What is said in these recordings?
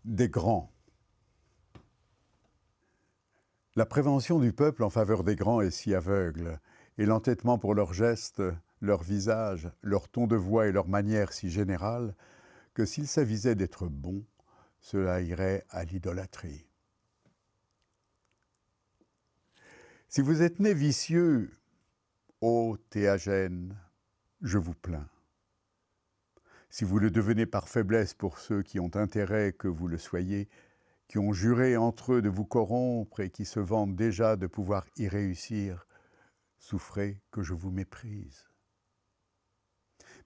des grands. La prévention du peuple en faveur des grands est si aveugle, et l'entêtement pour leurs gestes, leurs visages, leur ton de voix et leur manière si générale, que s'il s'avisait d'être bon, cela irait à l'idolâtrie. Si vous êtes né vicieux, ô Théagène, je vous plains. Si vous le devenez par faiblesse pour ceux qui ont intérêt que vous le soyez, qui ont juré entre eux de vous corrompre et qui se vantent déjà de pouvoir y réussir, souffrez que je vous méprise.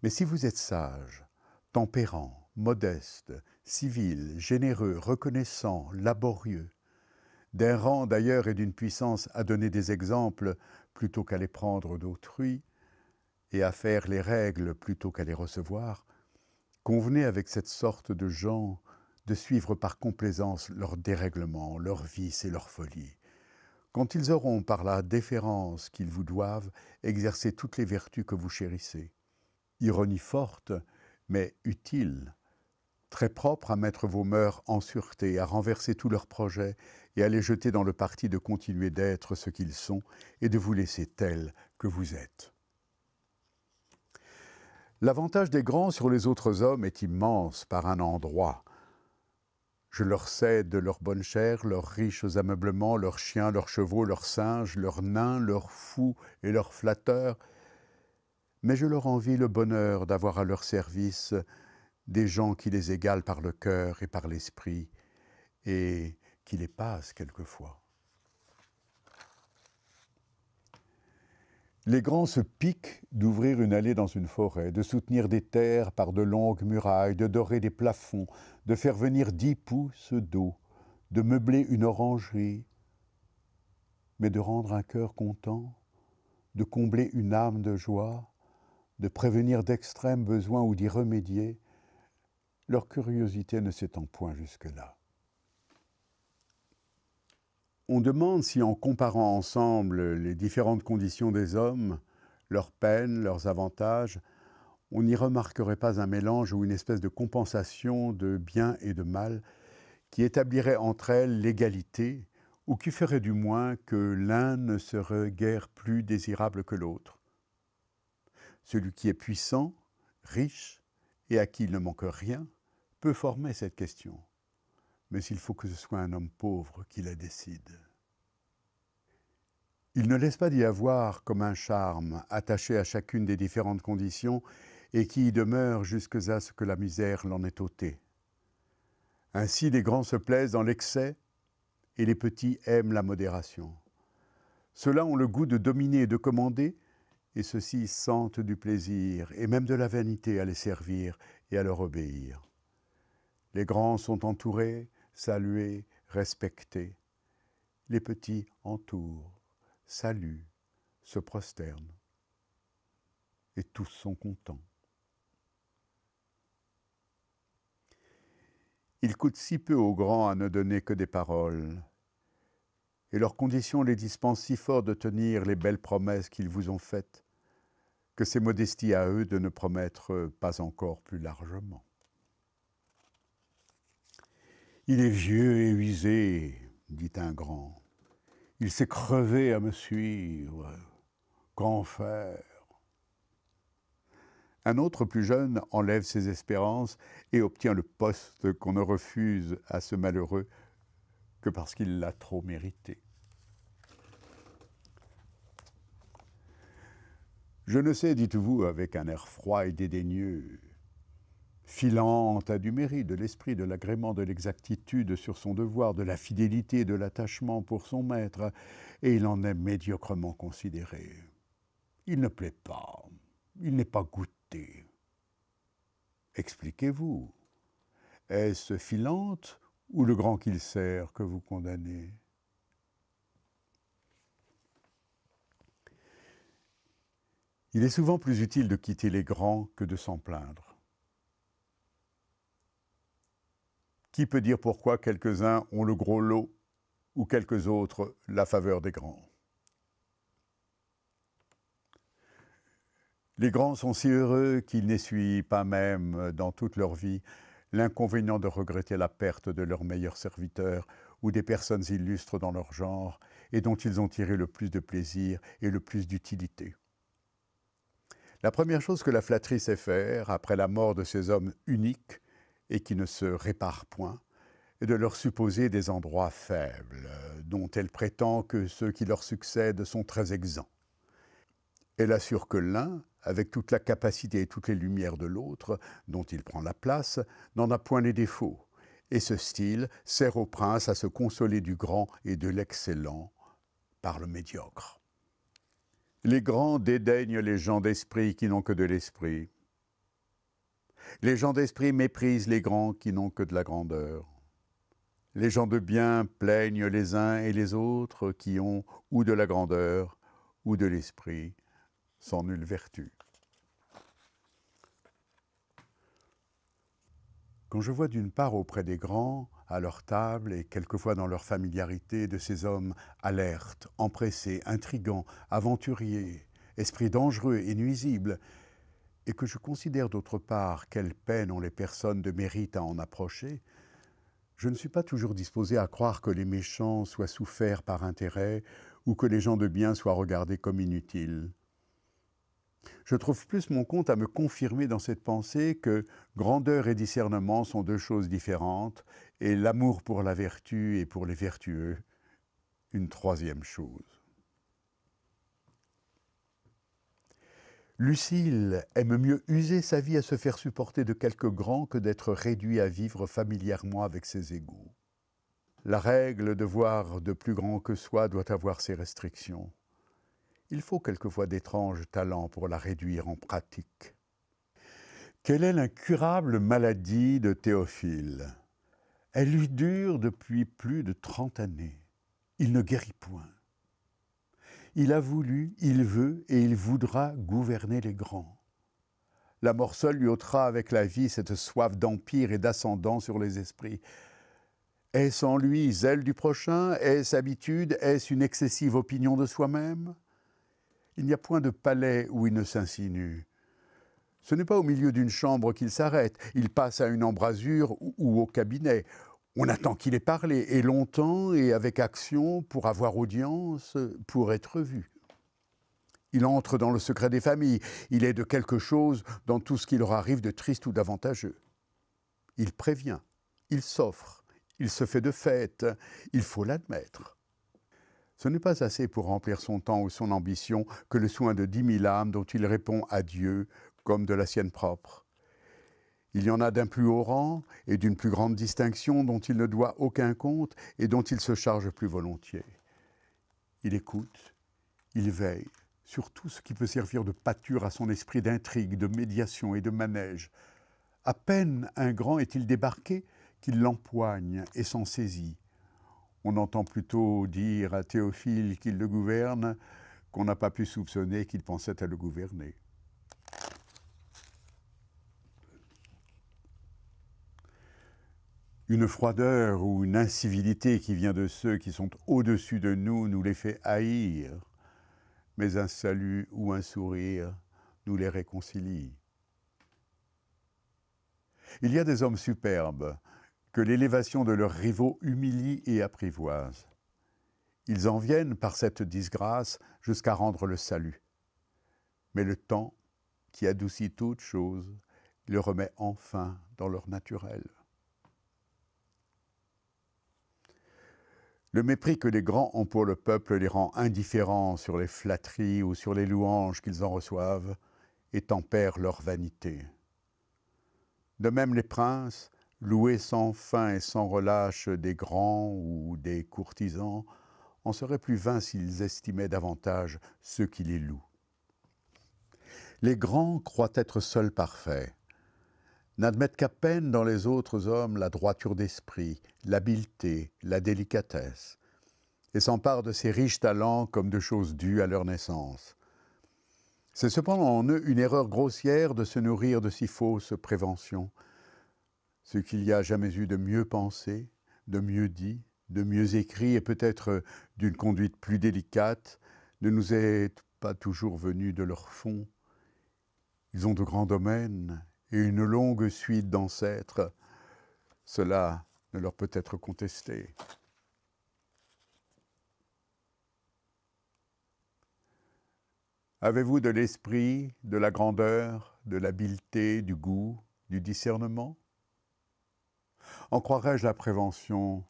Mais si vous êtes sage, tempérant, modeste, civil, généreux, reconnaissant, laborieux, d'un rang d'ailleurs et d'une puissance à donner des exemples plutôt qu'à les prendre d'autrui, et à faire les règles plutôt qu'à les recevoir, convenez avec cette sorte de gens de suivre par complaisance leurs dérèglements, leurs vices et leurs folies, quand ils auront, par la déférence qu'ils vous doivent, exercé toutes les vertus que vous chérissez. Ironie forte, mais utile, très propre à mettre vos mœurs en sûreté, à renverser tous leurs projets et à les jeter dans le parti de continuer d'être ce qu'ils sont et de vous laisser tels que vous êtes. L'avantage des grands sur les autres hommes est immense par un endroit. Je leur cède leur bonne chair, leurs riches ameublements, leurs chiens, leurs chevaux, leurs singes, leurs nains, leurs fous et leurs flatteurs, mais je leur envie le bonheur d'avoir à leur service des gens qui les égalent par le cœur et par l'esprit, et qui les passent quelquefois. Les grands se piquent d'ouvrir une allée dans une forêt, de soutenir des terres par de longues murailles, de dorer des plafonds, de faire venir 10 pouces d'eau, de meubler une orangerie, mais de rendre un cœur content, de combler une âme de joie, de prévenir d'extrêmes besoins ou d'y remédier, leur curiosité ne s'étend point jusque-là. On demande si, en comparant ensemble les différentes conditions des hommes, leurs peines, leurs avantages, on n'y remarquerait pas un mélange ou une espèce de compensation de bien et de mal qui établirait entre elles l'égalité ou qui ferait du moins que l'un ne serait guère plus désirable que l'autre. Celui qui est puissant, riche et à qui il ne manque rien peut former cette question. Mais il faut que ce soit un homme pauvre qui la décide. Il ne laisse pas d'y avoir comme un charme attaché à chacune des différentes conditions et qui y demeure jusqu'à ce que la misère l'en ait ôté. Ainsi, les grands se plaisent dans l'excès et les petits aiment la modération. Ceux-là ont le goût de dominer et de commander, et ceux-ci sentent du plaisir et même de la vanité à les servir et à leur obéir. Les grands sont entourés, salués, respectés. Les petits entourent, saluent, se prosternent. Et tous sont contents. Il coûte si peu aux grands à ne donner que des paroles, et leurs conditions les dispensent si fort de tenir les belles promesses qu'ils vous ont faites, que c'est modestie à eux de ne promettre pas encore plus largement. Il est vieux et usé, dit un grand. Il s'est crevé à me suivre. Qu'en faire? Un autre plus jeune enlève ses espérances et obtient le poste qu'on ne refuse à ce malheureux que parce qu'il l'a trop mérité. Je ne sais, dites-vous avec un air froid et dédaigneux, Philante a du mérite, de l'esprit, de l'agrément, de l'exactitude sur son devoir, de la fidélité et de l'attachement pour son maître, et il en est médiocrement considéré. Il ne plaît pas, il n'est pas goûté. Expliquez-vous, est-ce Philante ou le grand qu'il sert que vous condamnez? Il est souvent plus utile de quitter les grands que de s'en plaindre. Qui peut dire pourquoi quelques-uns ont le gros lot ou quelques autres la faveur des grands? Les grands sont si heureux qu'ils n'essuient pas même dans toute leur vie l'inconvénient de regretter la perte de leurs meilleurs serviteurs ou des personnes illustres dans leur genre et dont ils ont tiré le plus de plaisir et le plus d'utilité. La première chose que la flatterie sait faire, après la mort de ces hommes uniques et qui ne se réparent point, est de leur supposer des endroits faibles, dont elle prétend que ceux qui leur succèdent sont très exempts. Elle assure que l'un, avec toute la capacité et toutes les lumières de l'autre, dont il prend la place, n'en a point les défauts, et ce style sert au prince à se consoler du grand et de l'excellent par le médiocre. Les grands dédaignent les gens d'esprit qui n'ont que de l'esprit. Les gens d'esprit méprisent les grands qui n'ont que de la grandeur. Les gens de bien plaignent les uns et les autres qui ont ou de la grandeur ou de l'esprit, sans nulle vertu. Quand je vois d'une part auprès des grands, à leur table et quelquefois dans leur familiarité, de ces hommes alertes, empressés, intrigants, aventuriers, esprits dangereux et nuisibles, et que je considère d'autre part quelle peine ont les personnes de mérite à en approcher, je ne suis pas toujours disposé à croire que les méchants soient soufferts par intérêt ou que les gens de bien soient regardés comme inutiles. Je trouve plus mon compte à me confirmer dans cette pensée que grandeur et discernement sont deux choses différentes et l'amour pour la vertu et pour les vertueux, une troisième chose. Lucile aime mieux user sa vie à se faire supporter de quelques grands que d'être réduit à vivre familièrement avec ses égaux. La règle de voir de plus grands que soi doit avoir ses restrictions. Il faut quelquefois d'étranges talents pour la réduire en pratique. Quelle est l'incurable maladie de Théophile? Elle lui dure depuis plus de 30 années. Il ne guérit point. Il a voulu, il veut et il voudra gouverner les grands. La mort seule lui ôtera avec la vie cette soif d'empire et d'ascendant sur les esprits. Est-ce en lui zèle du prochain? Est-ce habitude? Est-ce une excessive opinion de soi-même? Il n'y a point de palais où il ne s'insinue. Ce n'est pas au milieu d'une chambre qu'il s'arrête. Il passe à une embrasure ou au cabinet. On attend qu'il ait parlé, et longtemps et avec action, pour avoir audience, pour être vu. Il entre dans le secret des familles. Il est de quelque chose dans tout ce qui leur arrive de triste ou d'avantageux. Il prévient, il s'offre, il se fait de fête, il faut l'admettre. Ce n'est pas assez pour remplir son temps ou son ambition que le soin de 10 000 âmes dont il répond à Dieu comme de la sienne propre. Il y en a d'un plus haut rang et d'une plus grande distinction dont il ne doit aucun compte et dont il se charge plus volontiers. Il écoute, il veille sur tout ce qui peut servir de pâture à son esprit d'intrigue, de médiation et de manège. À peine un grand est-il débarqué qu'il l'empoigne et s'en saisit. On entend plutôt dire à Théophile qu'il le gouverne qu'on n'a pas pu soupçonner qu'il pensait à le gouverner. Une froideur ou une incivilité qui vient de ceux qui sont au-dessus de nous les fait haïr, mais un salut ou un sourire nous les réconcilie. Il y a des hommes superbes que l'élévation de leurs rivaux humilie et apprivoise. Ils en viennent par cette disgrâce jusqu'à rendre le salut. Mais le temps, qui adoucit toute chose, le remet enfin dans leur naturel. Le mépris que les grands ont pour le peuple les rend indifférents sur les flatteries ou sur les louanges qu'ils en reçoivent et tempèrent leur vanité. De même les princes, loués sans fin et sans relâche des grands ou des courtisans, en seraient plus vains s'ils estimaient davantage ceux qui les louent. Les grands croient être seuls parfaits, n'admettent qu'à peine dans les autres hommes la droiture d'esprit, l'habileté, la délicatesse, et s'emparent de ces riches talents comme de choses dues à leur naissance. C'est cependant en eux une erreur grossière de se nourrir de si fausses préventions. Ce qu'il y a jamais eu de mieux pensé, de mieux dit, de mieux écrit et peut-être d'une conduite plus délicate ne nous est pas toujours venu de leur fond. Ils ont de grands domaines et une longue suite d'ancêtres, cela ne leur peut être contesté. Avez-vous de l'esprit, de la grandeur, de l'habileté, du goût, du discernement? En croirais-je la prévention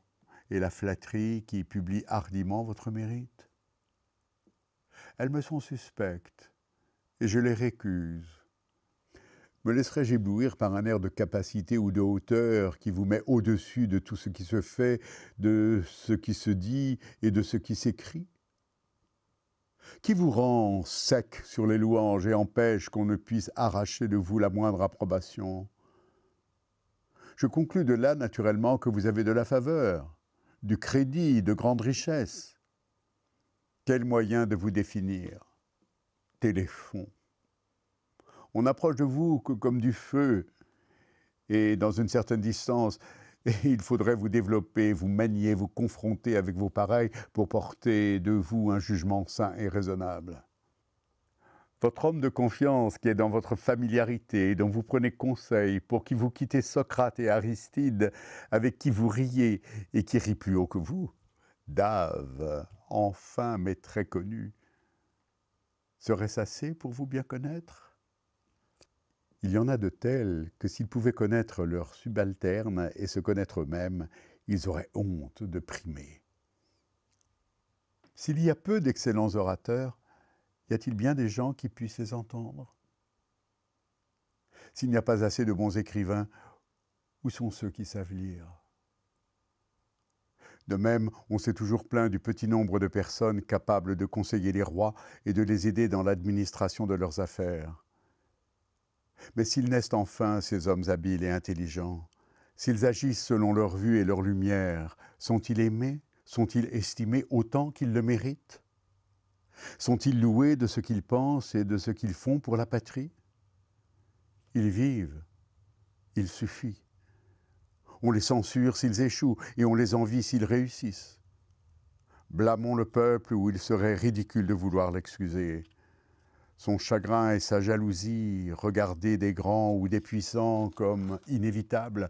et la flatterie qui publient hardiment votre mérite? Elles me sont suspectes, et je les récuse. Me laisserais-je éblouir par un air de capacité ou de hauteur qui vous met au-dessus de tout ce qui se fait, de ce qui se dit et de ce qui s'écrit? Qui vous rend sec sur les louanges et empêche qu'on ne puisse arracher de vous la moindre approbation? Je conclus de là naturellement que vous avez de la faveur, du crédit, de grandes richesses. Quel moyen de vous définir? Téléphone. On n'approche de vous que comme du feu et dans une certaine distance. Et il faudrait vous développer, vous manier, vous confronter avec vos pareils pour porter de vous un jugement sain et raisonnable. Votre homme de confiance qui est dans votre familiarité, dont vous prenez conseil, pour qui vous quittez Socrate et Aristide, avec qui vous riez et qui rit plus haut que vous, Dave, enfin mais très connu, serait-ce assez pour vous bien connaître? Il y en a de tels que s'ils pouvaient connaître leurs subalternes et se connaître eux-mêmes, ils auraient honte de primer. S'il y a peu d'excellents orateurs, y a-t-il bien des gens qui puissent les entendre? S'il n'y a pas assez de bons écrivains, où sont ceux qui savent lire? De même, on s'est toujours plaint du petit nombre de personnes capables de conseiller les rois et de les aider dans l'administration de leurs affaires. Mais s'ils naissent enfin, ces hommes habiles et intelligents, s'ils agissent selon leur vue et leur lumière, sont-ils aimés? Sont-ils estimés autant qu'ils le méritent? Sont-ils loués de ce qu'ils pensent et de ce qu'ils font pour la patrie? Ils vivent, il suffit. On les censure s'ils échouent et on les envie s'ils réussissent. Blâmons le peuple où il serait ridicule de vouloir l'excuser. Son chagrin et sa jalousie, regardés des grands ou des puissants comme inévitables,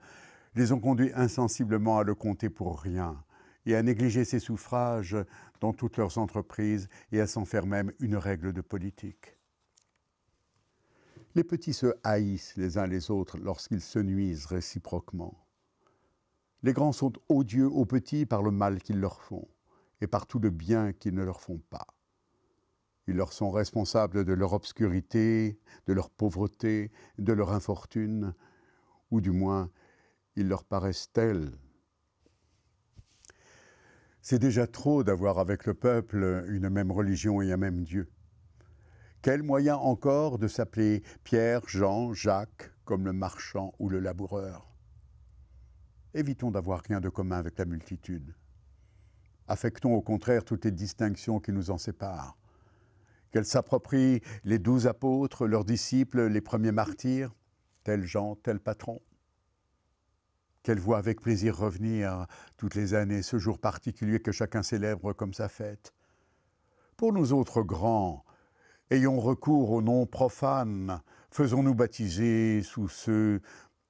les ont conduits insensiblement à le compter pour rien et à négliger ses suffrages dans toutes leurs entreprises et à s'en faire même une règle de politique. Les petits se haïssent les uns les autres lorsqu'ils se nuisent réciproquement. Les grands sont odieux aux petits par le mal qu'ils leur font et par tout le bien qu'ils ne leur font pas. Ils leur sont responsables de leur obscurité, de leur pauvreté, de leur infortune, ou du moins, ils leur paraissent tels. C'est déjà trop d'avoir avec le peuple une même religion et un même Dieu. Quel moyen encore de s'appeler Pierre, Jean, Jacques, comme le marchand ou le laboureur? Évitons d'avoir rien de commun avec la multitude. Affectons au contraire toutes les distinctions qui nous en séparent. Qu'elles s'approprient les 12 apôtres, leurs disciples, les premiers martyrs, tel Jean, tel patron. Qu'elles voient avec plaisir revenir toutes les années ce jour particulier que chacun célèbre comme sa fête. Pour nous autres grands, ayons recours aux noms profanes, faisons-nous baptiser sous ceux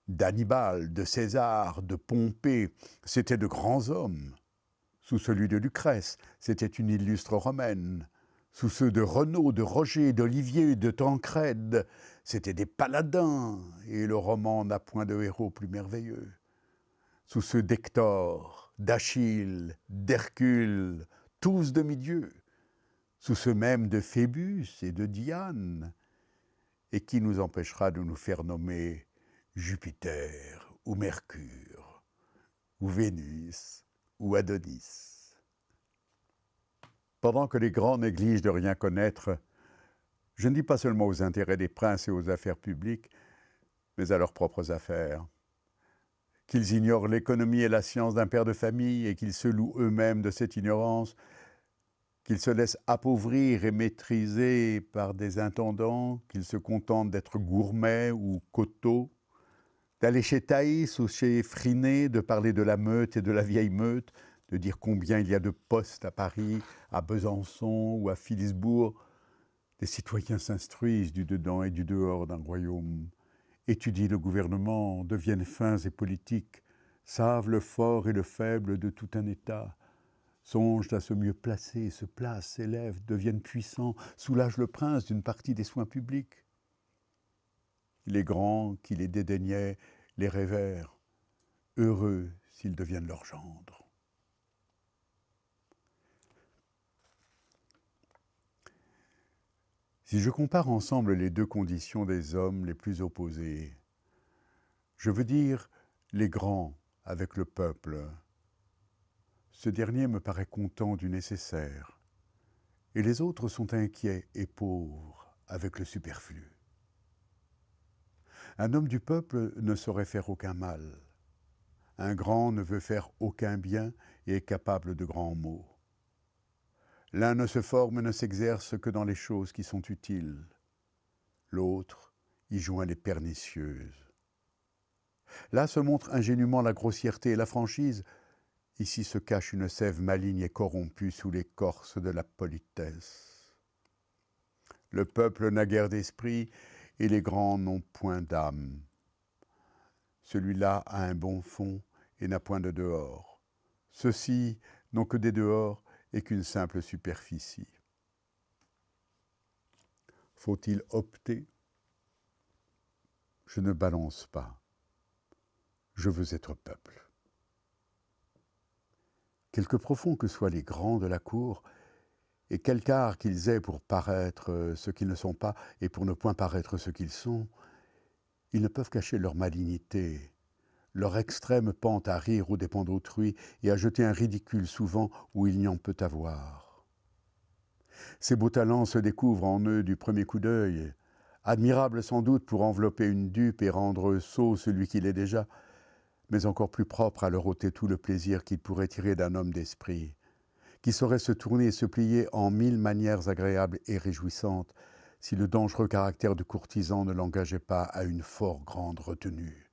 d'Hannibal, de César, de Pompée, c'étaient de grands hommes. Sous celui de Lucrèce, c'était une illustre romaine. Sous ceux de Renaud, de Roger, d'Olivier, de Tancrède, c'étaient des paladins, et le roman n'a point de héros plus merveilleux. Sous ceux d'Hector, d'Achille, d'Hercule, tous demi-dieux. Sous ceux même de Phébus et de Diane, et qui nous empêchera de nous faire nommer Jupiter ou Mercure, ou Vénus, ou Adonis. Pendant que les grands négligent de rien connaître, je ne dis pas seulement aux intérêts des princes et aux affaires publiques, mais à leurs propres affaires. Qu'ils ignorent l'économie et la science d'un père de famille et qu'ils se louent eux-mêmes de cette ignorance, qu'ils se laissent appauvrir et maîtriser par des intendants, qu'ils se contentent d'être gourmets ou coteaux, d'aller chez Thaïs ou chez Friné, de parler de la Meute et de la vieille Meute, de dire combien il y a de postes à Paris, à Besançon ou à Philipsbourg. Les citoyens s'instruisent du dedans et du dehors d'un royaume, étudient le gouvernement, deviennent fins et politiques, savent le fort et le faible de tout un État, songent à se mieux placer, se placent, s'élèvent, deviennent puissants, soulagent le prince d'une partie des soins publics. Les grands qui les dédaignaient les révèrent, heureux s'ils deviennent leurs gendres. Si je compare ensemble les deux conditions des hommes les plus opposées, je veux dire les grands avec le peuple. Ce dernier me paraît content du nécessaire, et les autres sont inquiets et pauvres avec le superflu. Un homme du peuple ne saurait faire aucun mal. Un grand ne veut faire aucun bien et est capable de grands maux. L'un ne se forme et ne s'exerce que dans les choses qui sont utiles. L'autre y joint les pernicieuses. Là se montre ingénument la grossièreté et la franchise. Ici se cache une sève maligne et corrompue sous l'écorce de la politesse. Le peuple n'a guère d'esprit et les grands n'ont point d'âme. Celui-là a un bon fond et n'a point de dehors. Ceux-ci n'ont que des dehors et qu'une simple superficie. Faut-il opter? Je ne balance pas. Je veux être peuple. Quelque profonds que soient les grands de la cour, et quelque art qu'ils aient pour paraître ce qu'ils ne sont pas et pour ne point paraître ce qu'ils sont, ils ne peuvent cacher leur malignité, leur extrême pente à rire aux dépens d'autrui et à jeter un ridicule souvent où il n'y en peut avoir. Ces beaux talents se découvrent en eux du premier coup d'œil, admirables sans doute pour envelopper une dupe et rendre sot celui qu'il est déjà, mais encore plus propres à leur ôter tout le plaisir qu'ils pourraient tirer d'un homme d'esprit, qui saurait se tourner et se plier en mille manières agréables et réjouissantes, si le dangereux caractère du courtisan ne l'engageait pas à une fort grande retenue.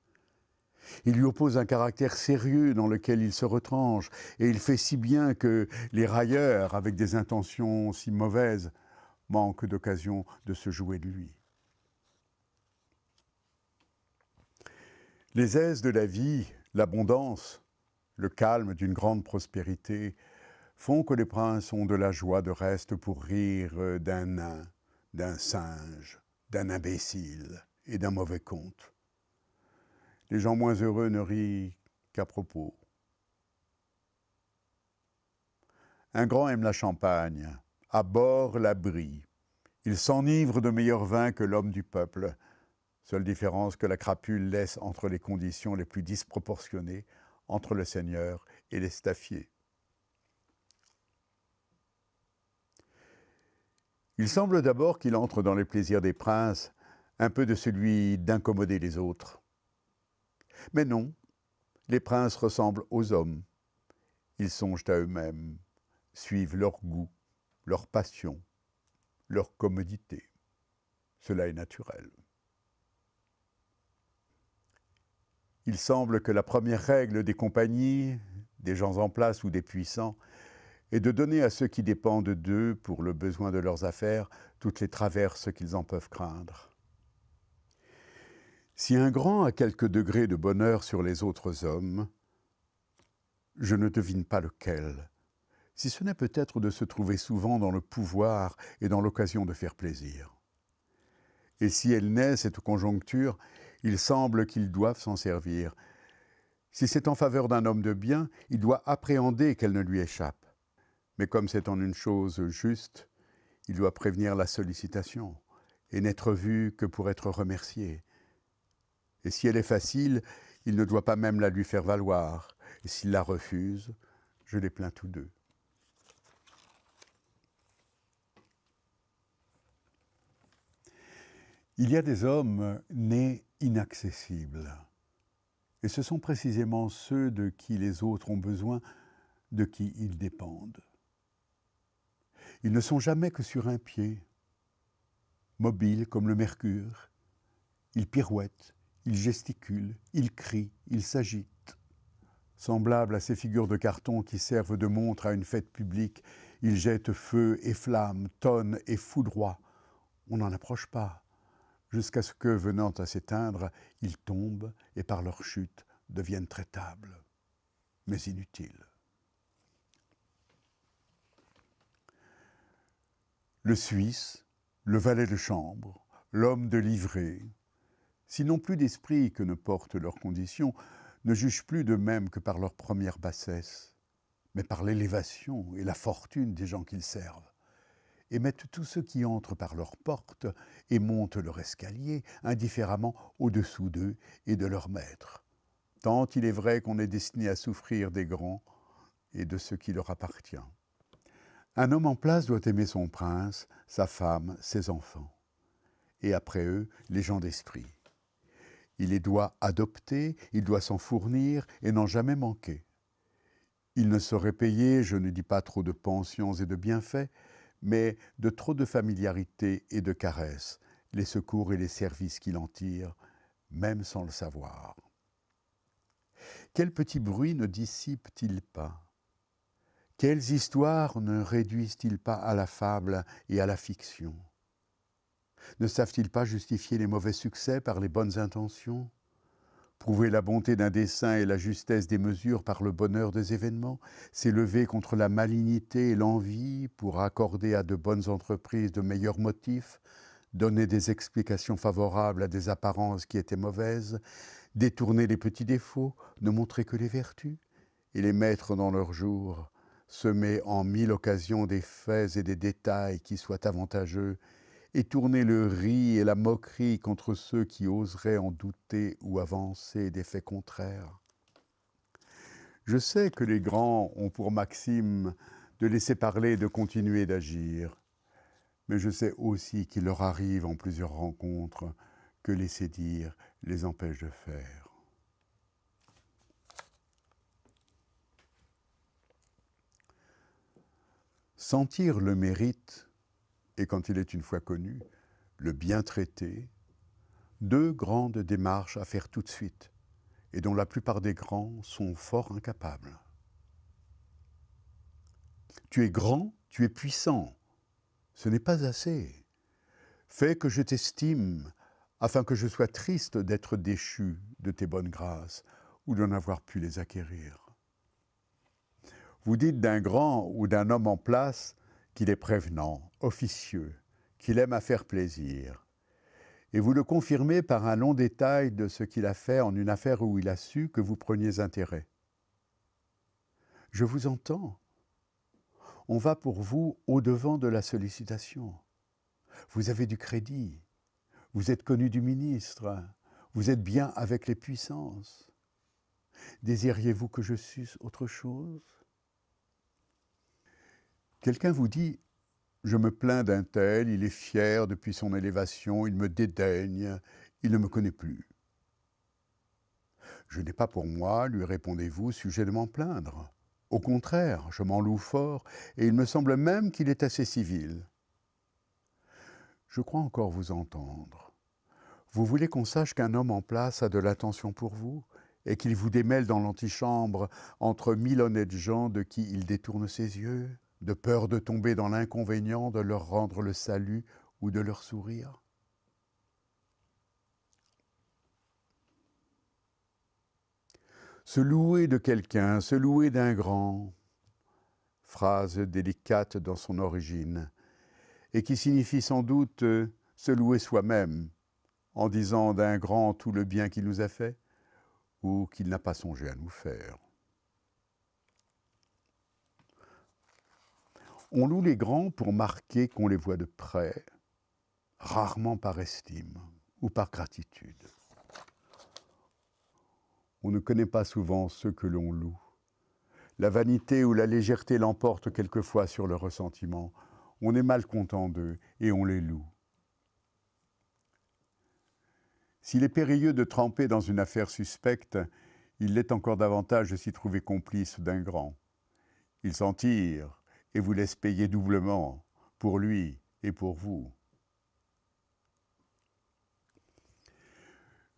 Il lui oppose un caractère sérieux dans lequel il se retranche, et il fait si bien que les railleurs, avec des intentions si mauvaises, manquent d'occasion de se jouer de lui. Les aises de la vie, l'abondance, le calme d'une grande prospérité font que les princes ont de la joie de reste pour rire d'un nain, d'un singe, d'un imbécile et d'un mauvais conte. Les gens moins heureux ne rient qu'à propos. Un grand aime la champagne, à bord la brie. Il s'enivre de meilleur vin que l'homme du peuple. Seule différence que la crapule laisse entre les conditions les plus disproportionnées entre le seigneur et les staffiers. Il semble d'abord qu'il entre dans les plaisirs des princes un peu de celui d'incommoder les autres. Mais non, les princes ressemblent aux hommes. Ils songent à eux-mêmes, suivent leur goût, leur passion, leur commodité. Cela est naturel. Il semble que la première règle des compagnies, des gens en place ou des puissants, est de donner à ceux qui dépendent d'eux pour le besoin de leurs affaires toutes les traverses qu'ils en peuvent craindre. Si un grand a quelque degré de bonheur sur les autres hommes, je ne devine pas lequel, si ce n'est peut-être de se trouver souvent dans le pouvoir et dans l'occasion de faire plaisir. Et si elle naît, cette conjoncture, il semble qu'ils doivent s'en servir. Si c'est en faveur d'un homme de bien, il doit appréhender qu'elle ne lui échappe. Mais comme c'est en une chose juste, il doit prévenir la sollicitation et n'être vu que pour être remercié. Et si elle est facile, il ne doit pas même la lui faire valoir. Et s'il la refuse, je les plains tous deux. Il y a des hommes nés inaccessibles. Et ce sont précisément ceux de qui les autres ont besoin, de qui ils dépendent. Ils ne sont jamais que sur un pied, mobiles comme le mercure. Ils pirouettent, ils gesticulent, ils crient, ils s'agitent. Semblables à ces figures de carton qui servent de montre à une fête publique, ils jettent feu et flammes, tonnent et foudroient. On n'en approche pas, jusqu'à ce que, venant à s'éteindre, ils tombent et par leur chute deviennent traitables. mais inutile. Le Suisse, le valet de chambre, l'homme de livrée, s'ils n'ont plus d'esprit que ne portent leurs conditions, ne jugent plus d'eux-mêmes que par leur première bassesse, mais par l'élévation et la fortune des gens qu'ils servent, et mettent tous ceux qui entrent par leur porte et montent leur escalier indifféremment au-dessous d'eux et de leur maître, tant il est vrai qu'on est destiné à souffrir des grands et de ce qui leur appartient. Un homme en place doit aimer son prince, sa femme, ses enfants, et après eux, les gens d'esprit. Il les doit adopter, il doit s'en fournir et n'en jamais manquer. Il ne saurait payer, je ne dis pas trop de pensions et de bienfaits, mais de trop de familiarité et de caresses, les secours et les services qu'il en tire, même sans le savoir. Quel petit bruit ne dissipe-t-il pas? Quelles histoires ne réduisent-ils pas à la fable et à la fiction? Ne savent-ils pas justifier les mauvais succès par les bonnes intentions? Prouver la bonté d'un dessein et la justesse des mesures par le bonheur des événements? S'élever contre la malignité et l'envie pour accorder à de bonnes entreprises de meilleurs motifs? Donner des explications favorables à des apparences qui étaient mauvaises? Détourner les petits défauts? Ne montrer que les vertus? Et les mettre dans leur jour? Semer en mille occasions des faits et des détails qui soient avantageux, et tourner le riz et la moquerie contre ceux qui oseraient en douter ou avancer des faits contraires. Je sais que les grands ont pour maxime de laisser parler et de continuer d'agir, mais je sais aussi qu'il leur arrive en plusieurs rencontres que laisser dire les empêche de faire. Sentir le mérite, et quand il est une fois connu, le bien traiter, deux grandes démarches à faire tout de suite, et dont la plupart des grands sont fort incapables. Tu es grand, tu es puissant, ce n'est pas assez. Fais que je t'estime, afin que je sois triste d'être déchu de tes bonnes grâces, ou de n'avoir pu les acquérir. Vous dites d'un grand ou d'un homme en place qu'il est prévenant, officieux, qu'il aime à faire plaisir. Et vous le confirmez par un long détail de ce qu'il a fait en une affaire où il a su que vous preniez intérêt. Je vous entends. On va pour vous au-devant de la sollicitation. Vous avez du crédit. Vous êtes connu du ministre. Vous êtes bien avec les puissances. Désiriez-vous que je suce autre chose? Quelqu'un vous dit « Je me plains d'un tel, il est fier depuis son élévation, il me dédaigne, il ne me connaît plus. » Je n'ai pas pour moi, lui répondez-vous, sujet de m'en plaindre. Au contraire, je m'en loue fort, et il me semble même qu'il est assez civil. Je crois encore vous entendre. Vous voulez qu'on sache qu'un homme en place a de l'attention pour vous, et qu'il vous démêle dans l'antichambre entre 1000 honnêtes gens de qui il détourne ses yeux, de peur de tomber dans l'inconvénient de leur rendre le salut ou de leur sourire? Se louer de quelqu'un, se louer d'un grand, phrase délicate dans son origine, et qui signifie sans doute se louer soi-même, en disant d'un grand tout le bien qu'il nous a fait, ou qu'il n'a pas songé à nous faire. On loue les grands pour marquer qu'on les voit de près, rarement par estime ou par gratitude. On ne connaît pas souvent ceux que l'on loue. La vanité ou la légèreté l'emportent quelquefois sur le ressentiment. On est mal content d'eux et on les loue. S'il est périlleux de tremper dans une affaire suspecte, il l'est encore davantage de s'y trouver complice d'un grand. Il s'en tire et vous laisse payer doublement, pour lui et pour vous.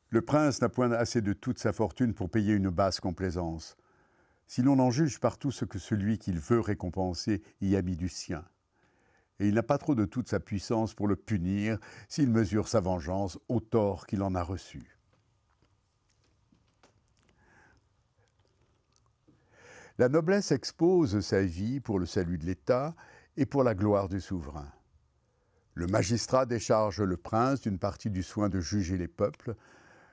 Le prince n'a point assez de toute sa fortune pour payer une basse complaisance, si l'on en juge par tout ce que celui qu'il veut récompenser y a mis du sien. Et il n'a pas trop de toute sa puissance pour le punir s'il mesure sa vengeance au tort qu'il en a reçu. La noblesse expose sa vie pour le salut de l'État et pour la gloire du souverain. Le magistrat décharge le prince d'une partie du soin de juger les peuples.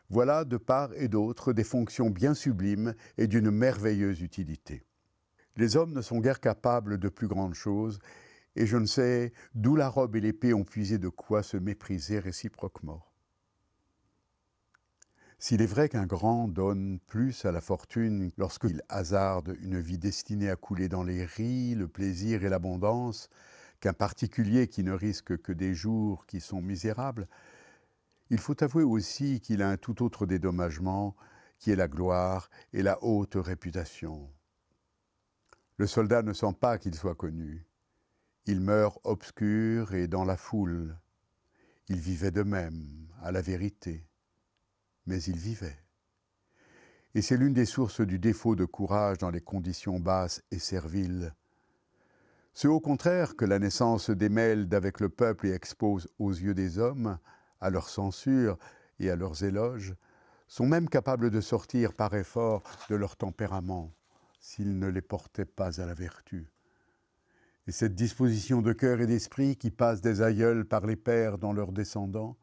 Voilà, de part et d'autre, des fonctions bien sublimes et d'une merveilleuse utilité. Les hommes ne sont guère capables de plus grandes choses, et je ne sais d'où la robe et l'épée ont puisé de quoi se mépriser réciproquement. S'il est vrai qu'un grand donne plus à la fortune lorsqu'il hasarde une vie destinée à couler dans les ris, le plaisir et l'abondance, qu'un particulier qui ne risque que des jours qui sont misérables, il faut avouer aussi qu'il a un tout autre dédommagement, qui est la gloire et la haute réputation. Le soldat ne sent pas qu'il soit connu. Il meurt obscur et dans la foule. Il vivait de même, à la vérité. Mais il vivait. Et c'est l'une des sources du défaut de courage dans les conditions basses et serviles. Ceux au contraire que la naissance démêle d'avec le peuple et expose aux yeux des hommes, à leur censure et à leurs éloges, sont même capables de sortir par effort de leur tempérament, s'ils ne les portaient pas à la vertu. Et cette disposition de cœur et d'esprit qui passe des aïeuls par les pères dans leurs descendants,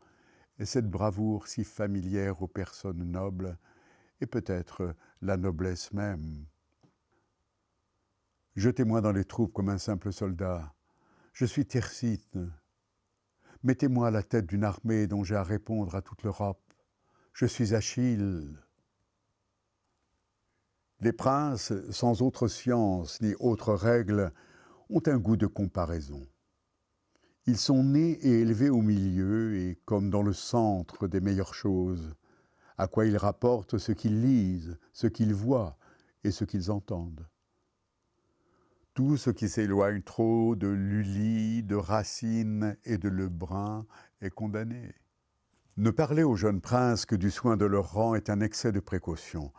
et cette bravoure si familière aux personnes nobles, et peut-être la noblesse même. Jetez-moi dans les troupes comme un simple soldat. Je suis Thersites. Mettez-moi à la tête d'une armée dont j'ai à répondre à toute l'Europe. Je suis Achille. Les princes, sans autre science ni autre règle, ont un goût de comparaison. Ils sont nés et élevés au milieu et comme dans le centre des meilleures choses, à quoi ils rapportent ce qu'ils lisent, ce qu'ils voient et ce qu'ils entendent. Tout ce qui s'éloigne trop de Lully, de Racine et de Lebrun est condamné. Ne parler aux jeunes princes que du soin de leur rang est un excès de précaution.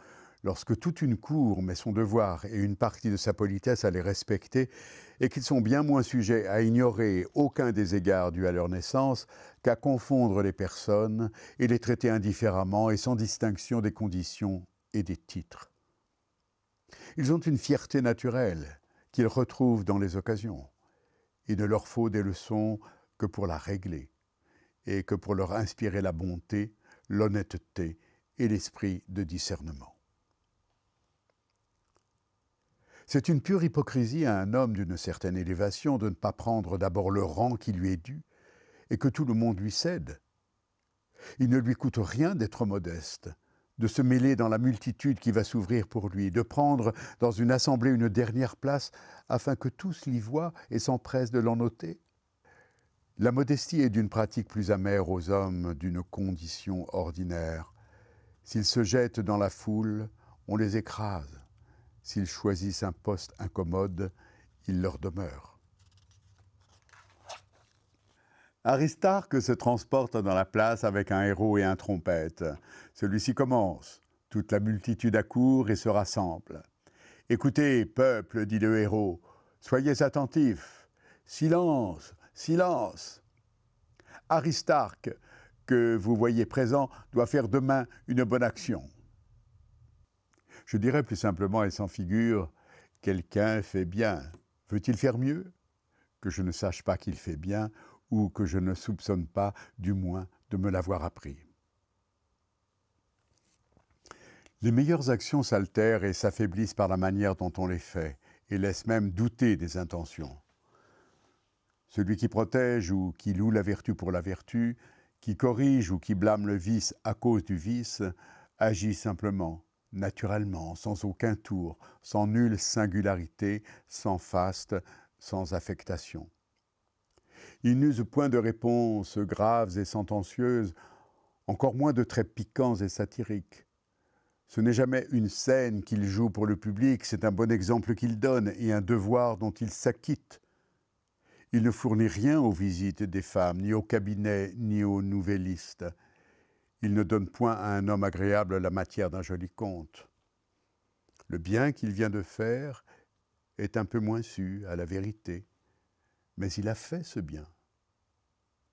Lorsque toute une cour met son devoir et une partie de sa politesse à les respecter, et qu'ils sont bien moins sujets à ignorer aucun des égards dus à leur naissance qu'à confondre les personnes et les traiter indifféremment et sans distinction des conditions et des titres. Ils ont une fierté naturelle qu'ils retrouvent dans les occasions. Il ne leur faut des leçons que pour la régler et que pour leur inspirer la bonté, l'honnêteté et l'esprit de discernement. C'est une pure hypocrisie à un homme d'une certaine élévation de ne pas prendre d'abord le rang qui lui est dû et que tout le monde lui cède. Il ne lui coûte rien d'être modeste, de se mêler dans la multitude qui va s'ouvrir pour lui, de prendre dans une assemblée une dernière place afin que tous l'y voient et s'empressent de l'en noter. La modestie est d'une pratique plus amère aux hommes d'une condition ordinaire. S'ils se jettent dans la foule, on les écrase. S'ils choisissent un poste incommode, il leur demeure. Aristarque se transporte dans la place avec un héraut et un trompette. Celui-ci commence. Toute la multitude accourt et se rassemble. « Écoutez, peuple, dit le héraut, soyez attentifs. Silence, silence. Aristarque, que vous voyez présent, doit faire demain une bonne action. » Je dirais plus simplement et sans figure, quelqu'un fait bien. Veut-il faire mieux? Que je ne sache pas qu'il fait bien ou que je ne soupçonne pas, du moins, de me l'avoir appris. Les meilleures actions s'altèrent et s'affaiblissent par la manière dont on les fait et laissent même douter des intentions. Celui qui protège ou qui loue la vertu pour la vertu, qui corrige ou qui blâme le vice à cause du vice, agit simplement, naturellement, sans aucun tour, sans nulle singularité, sans faste, sans affectation. Il n'use point de réponses graves et sentencieuses, encore moins de traits piquants et satiriques. Ce n'est jamais une scène qu'il joue pour le public, c'est un bon exemple qu'il donne et un devoir dont il s'acquitte. Il ne fournit rien aux visites des femmes, ni au cabinet, ni aux nouvellistes. Il ne donne point à un homme agréable la matière d'un joli conte. Le bien qu'il vient de faire est un peu moins su, à la vérité, mais il a fait ce bien.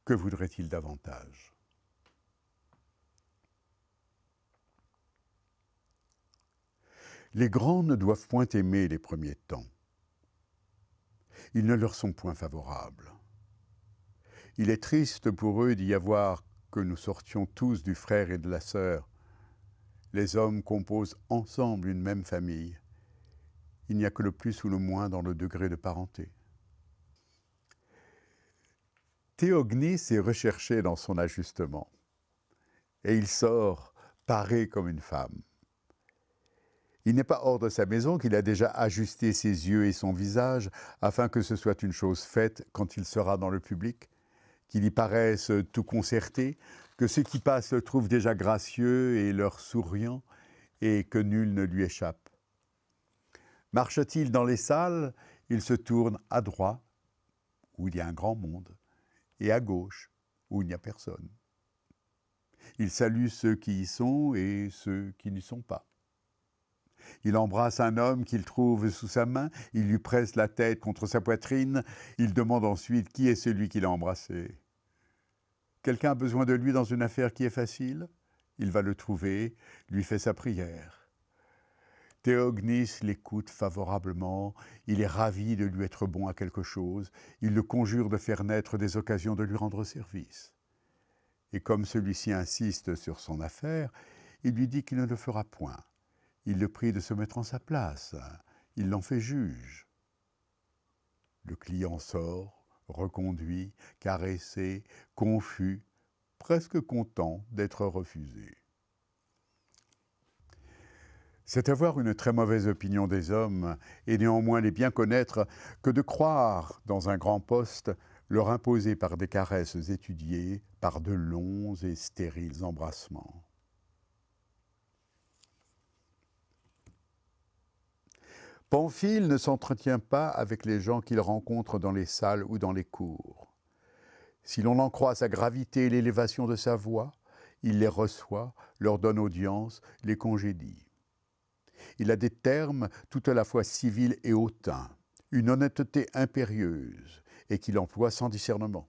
Que voudrait-il davantage? Les grands ne doivent point aimer les premiers temps. Ils ne leur sont point favorables. Il est triste pour eux d'y avoir que nous sortions tous du frère et de la sœur. Les hommes composent ensemble une même famille. Il n'y a que le plus ou le moins dans le degré de parenté. Théognis est recherché dans son ajustement, et il sort paré comme une femme. Il n'est pas hors de sa maison qu'il a déjà ajusté ses yeux et son visage afin que ce soit une chose faite quand il sera dans le public, qu'il y paraisse tout concerté, que ceux qui passent le trouvent déjà gracieux et leur souriant, et que nul ne lui échappe. Marche-t-il dans les salles, il se tourne à droite, où il y a un grand monde, et à gauche, où il n'y a personne. Il salue ceux qui y sont et ceux qui n'y sont pas. Il embrasse un homme qu'il trouve sous sa main, il lui presse la tête contre sa poitrine, il demande ensuite qui est celui qui l'a embrassé. Quelqu'un a besoin de lui dans une affaire qui est facile, il va le trouver, lui fait sa prière. Théognis l'écoute favorablement, il est ravi de lui être bon à quelque chose, il le conjure de faire naître des occasions de lui rendre service. Et comme celui-ci insiste sur son affaire, il lui dit qu'il ne le fera point. Il le prie de se mettre en sa place, il l'en fait juge. Le client sort, reconduit, caressé, confus, presque content d'être refusé. C'est avoir une très mauvaise opinion des hommes et néanmoins les bien connaître que de croire dans un grand poste leur imposer par des caresses étudiées, par de longs et stériles embrassements. Pamphile ne s'entretient pas avec les gens qu'il rencontre dans les salles ou dans les cours. Si l'on en croit sa gravité et l'élévation de sa voix, il les reçoit, leur donne audience, les congédie. Il a des termes tout à la fois civils et hautains, une honnêteté impérieuse, et qu'il emploie sans discernement.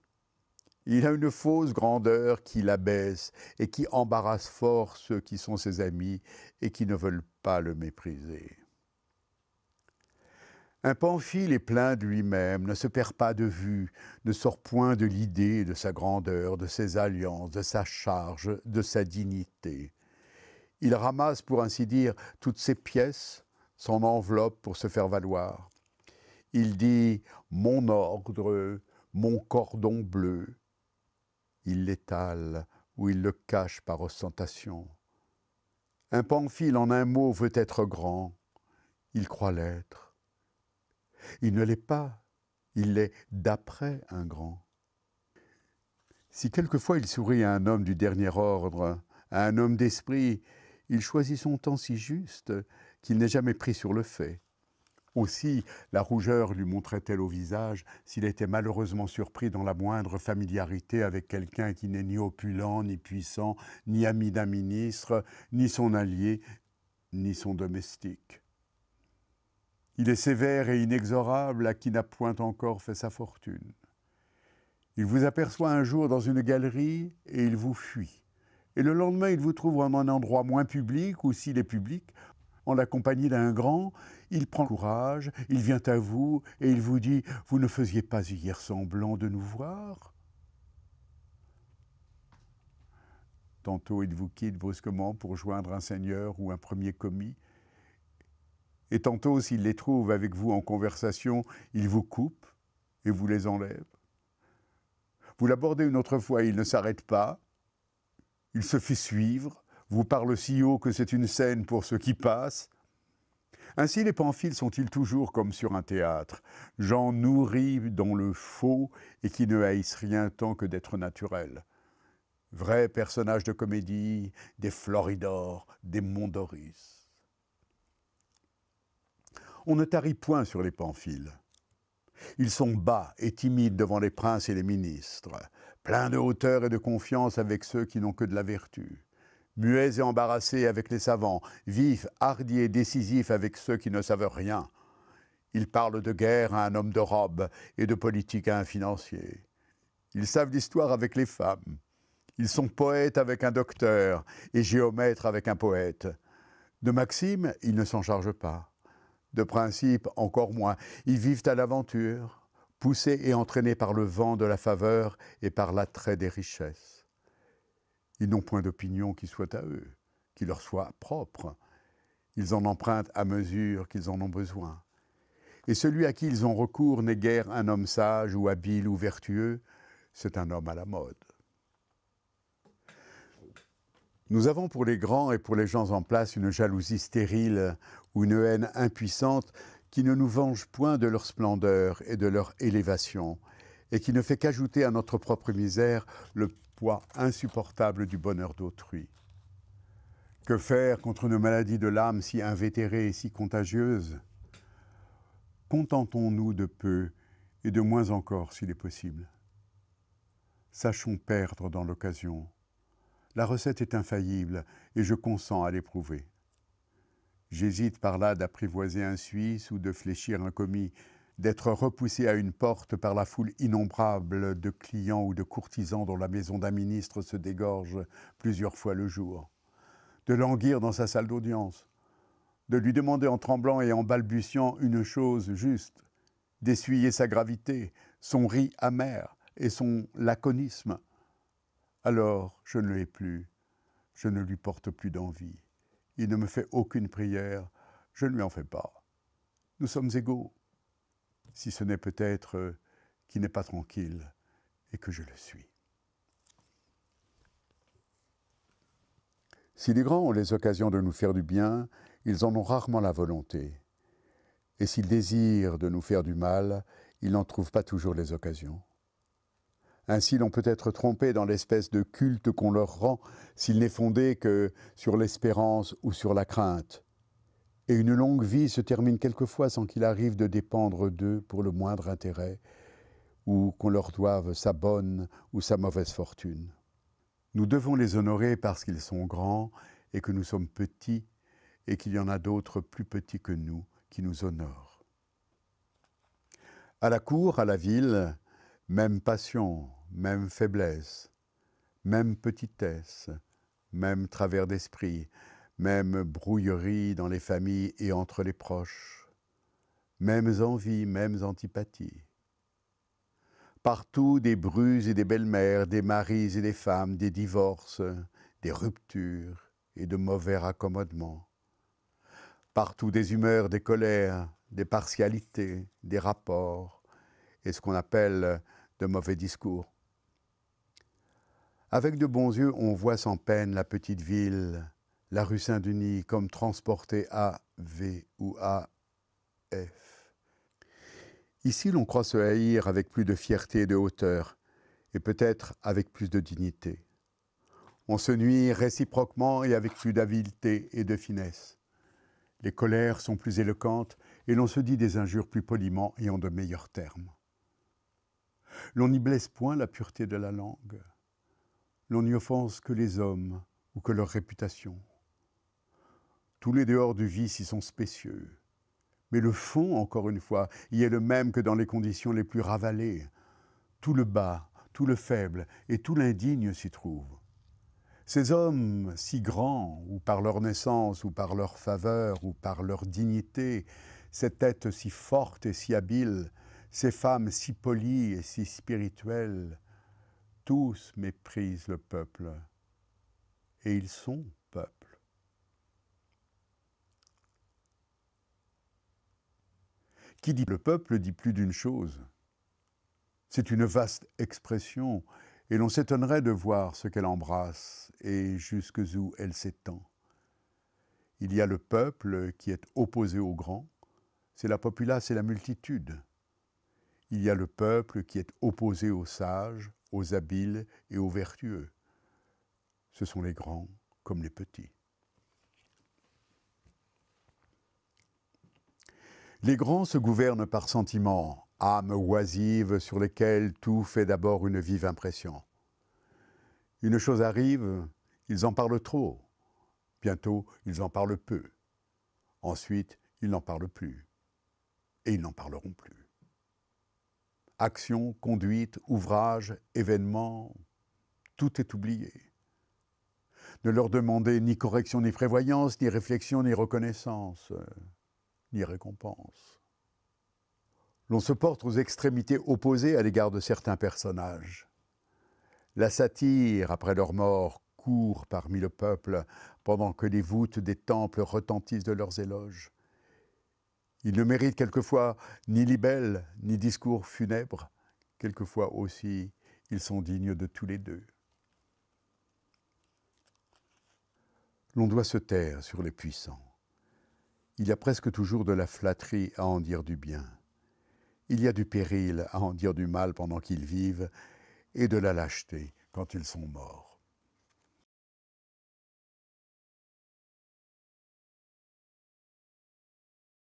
Il a une fausse grandeur qui l'abaisse et qui embarrasse fort ceux qui sont ses amis et qui ne veulent pas le mépriser. Un Pamphile est plein de lui-même, ne se perd pas de vue, ne sort point de l'idée de sa grandeur, de ses alliances, de sa charge, de sa dignité. Il ramasse, pour ainsi dire, toutes ses pièces, son enveloppe pour se faire valoir. Il dit « mon ordre, mon cordon bleu ». Il l'étale ou il le cache par ostentation. Un Pamphile, en un mot, veut être grand. Il croit l'être. Il ne l'est pas, il l'est d'après un grand. Si quelquefois il sourit à un homme du dernier ordre, à un homme d'esprit, il choisit son temps si juste qu'il n'est jamais pris sur le fait. Aussi, la rougeur lui montrait-elle au visage s'il était malheureusement surpris dans la moindre familiarité avec quelqu'un qui n'est ni opulent, ni puissant, ni ami d'un ministre, ni son allié, ni son domestique. Il est sévère et inexorable à qui n'a point encore fait sa fortune. Il vous aperçoit un jour dans une galerie et il vous fuit. Et le lendemain, il vous trouve en un endroit moins public, ou s'il est public, en la compagnie d'un grand, il prend courage, il vient à vous et il vous dit « Vous ne faisiez pas hier semblant de nous voir ?» Tantôt, il vous quitte brusquement pour joindre un seigneur ou un premier commis. Et tantôt, s'il les trouve avec vous en conversation, il vous coupe et vous les enlève. Vous l'abordez une autre fois, il ne s'arrête pas. Il se fait suivre, vous parle si haut que c'est une scène pour ceux qui passent. Ainsi, les Pamphiles sont-ils toujours comme sur un théâtre, gens nourris dans le faux et qui ne haïssent rien tant que d'être naturels. Vrais personnages de comédie, des Floridor, des Mondoris. On ne tarit point sur les Pamphiles. Ils sont bas et timides devant les princes et les ministres, pleins de hauteur et de confiance avec ceux qui n'ont que de la vertu, muets et embarrassés avec les savants, vifs, hardis et décisifs avec ceux qui ne savent rien. Ils parlent de guerre à un homme de robe et de politique à un financier. Ils savent l'histoire avec les femmes. Ils sont poètes avec un docteur et géomètres avec un poète. De maximes, ils ne s'en chargent pas. De principes, encore moins. Ils vivent à l'aventure, poussés et entraînés par le vent de la faveur et par l'attrait des richesses. Ils n'ont point d'opinion qui soit à eux, qui leur soit propre. Ils en empruntent à mesure qu'ils en ont besoin. Et celui à qui ils ont recours n'est guère un homme sage ou habile ou vertueux, c'est un homme à la mode. Nous avons pour les grands et pour les gens en place une jalousie stérile ou une haine impuissante qui ne nous venge point de leur splendeur et de leur élévation, et qui ne fait qu'ajouter à notre propre misère le poids insupportable du bonheur d'autrui. Que faire contre une maladie de l'âme si invétérée et si contagieuse? Contentons-nous de peu et de moins encore s'il est possible. Sachons perdre dans l'occasion. La recette est infaillible et je consens à l'éprouver. J'hésite par là d'apprivoiser un Suisse ou de fléchir un commis, d'être repoussé à une porte par la foule innombrable de clients ou de courtisans dont la maison d'un ministre se dégorge plusieurs fois le jour, de languir dans sa salle d'audience, de lui demander en tremblant et en balbutiant une chose juste, d'essuyer sa gravité, son riz amer et son laconisme. Alors je ne l'ai plus, je ne lui porte plus d'envie. Il ne me fait aucune prière, je ne lui en fais pas. Nous sommes égaux, si ce n'est peut-être qu'il n'est pas tranquille et que je le suis. Si les grands ont les occasions de nous faire du bien, ils en ont rarement la volonté. Et s'ils désirent de nous faire du mal, ils n'en trouvent pas toujours les occasions. Ainsi, l'on peut être trompé dans l'espèce de culte qu'on leur rend s'il n'est fondé que sur l'espérance ou sur la crainte. Et une longue vie se termine quelquefois sans qu'il arrive de dépendre d'eux pour le moindre intérêt, ou qu'on leur doive sa bonne ou sa mauvaise fortune. Nous devons les honorer parce qu'ils sont grands et que nous sommes petits, et qu'il y en a d'autres plus petits que nous qui nous honorent. À la cour, à la ville, même passion, même faiblesse, même petitesse, même travers d'esprit, même brouillerie dans les familles et entre les proches, mêmes envies, mêmes antipathies. Partout des brues et des belles-mères, des maris et des femmes, des divorces, des ruptures et de mauvais raccommodements. Partout des humeurs, des colères, des partialités, des rapports et ce qu'on appelle de mauvais discours. Avec de bons yeux, on voit sans peine la petite ville, la rue Saint-Denis, comme transportée A, V ou A, F. Ici, l'on croit se haïr avec plus de fierté et de hauteur, et peut-être avec plus de dignité. On se nuit réciproquement et avec plus d'habileté et de finesse. Les colères sont plus éloquentes, et l'on se dit des injures plus poliment et en de meilleurs termes. L'on n'y blesse point la pureté de la langue. L'on n'y offense que les hommes ou que leur réputation. Tous les dehors du vice y sont spécieux. Mais le fond, encore une fois, y est le même que dans les conditions les plus ravalées. Tout le bas, tout le faible et tout l'indigne s'y trouvent. Ces hommes si grands, ou par leur naissance, ou par leur faveur, ou par leur dignité, ces têtes si fortes et si habiles, ces femmes si polies et si spirituelles, tous méprisent le peuple, et ils sont peuple. Qui dit le peuple dit plus d'une chose. C'est une vaste expression, et l'on s'étonnerait de voir ce qu'elle embrasse et jusqu'où elle s'étend. Il y a le peuple qui est opposé au grand, c'est la populace et la multitude. Il y a le peuple qui est opposé aux sages, aux habiles et aux vertueux. Ce sont les grands comme les petits. Les grands se gouvernent par sentiments, âmes oisives sur lesquelles tout fait d'abord une vive impression. Une chose arrive, ils en parlent trop. Bientôt, ils en parlent peu. Ensuite, ils n'en parlent plus. Et ils n'en parleront plus. Action, conduite, ouvrage, événements, tout est oublié. Ne leur demander ni correction ni prévoyance, ni réflexion ni reconnaissance, ni récompense. L'on se porte aux extrémités opposées à l'égard de certains personnages. La satire, après leur mort, court parmi le peuple, pendant que les voûtes des temples retentissent de leurs éloges. Ils ne méritent quelquefois ni libelles, ni discours funèbres. Quelquefois aussi, ils sont dignes de tous les deux. L'on doit se taire sur les puissants. Il y a presque toujours de la flatterie à en dire du bien. Il y a du péril à en dire du mal pendant qu'ils vivent et de la lâcheté quand ils sont morts.